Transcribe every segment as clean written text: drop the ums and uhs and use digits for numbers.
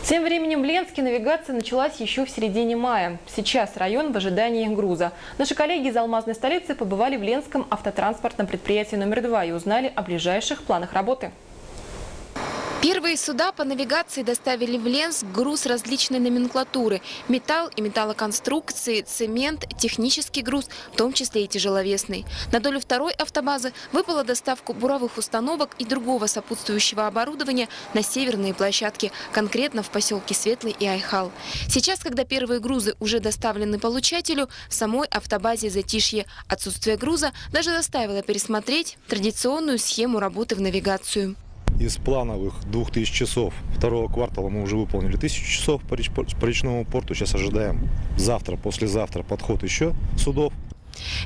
Тем временем в Ленске навигация началась еще в середине мая. Сейчас район в ожидании груза. Наши коллеги из алмазной столицы побывали в Ленском автотранспортном предприятии номер 2 и узнали о ближайших планах работы. Первые суда по навигации доставили в Ленск груз различной номенклатуры – металл и металлоконструкции, цемент, технический груз, в том числе и тяжеловесный. На долю второй автобазы выпала доставка буровых установок и другого сопутствующего оборудования на северные площадки, конкретно в поселке Светлый и Айхал. Сейчас, когда первые грузы уже доставлены получателю, в самой автобазе затишье. Отсутствие груза даже заставило пересмотреть традиционную схему работы в навигацию. Из плановых 2000 часов второго квартала мы уже выполнили 1000 часов по речному порту. Сейчас ожидаем завтра, послезавтра подход еще судов.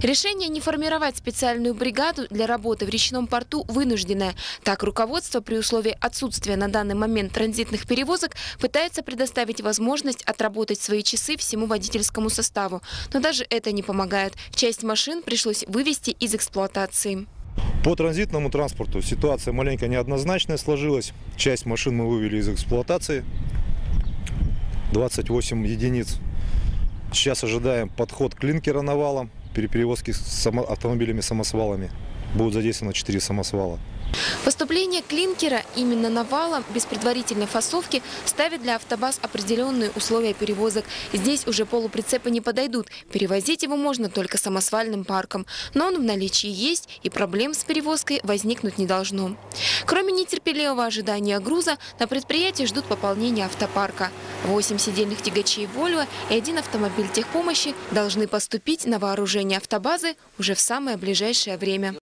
Решение не формировать специальную бригаду для работы в речном порту вынужденное. Так, руководство при условии отсутствия на данный момент транзитных перевозок пытается предоставить возможность отработать свои часы всему водительскому составу. Но даже это не помогает. Часть машин пришлось вывести из эксплуатации. По транзитному транспорту ситуация маленько неоднозначная сложилась. Часть машин мы вывели из эксплуатации, 28 единиц. Сейчас ожидаем подход клинкера на валом, перевозки с автомобилями-самосвалами. Будут задействованы 4 самосвала. Поступление клинкера именно навалом без предварительной фасовки ставит для автобаз определенные условия перевозок. Здесь уже полуприцепы не подойдут. Перевозить его можно только самосвальным парком. Но он в наличии есть, и проблем с перевозкой возникнуть не должно. Кроме нетерпеливого ожидания груза, на предприятии ждут пополнения автопарка. 8 сидельных тягачей «Вольво» и 1 автомобиль техпомощи должны поступить на вооружение автобазы уже в самое ближайшее время.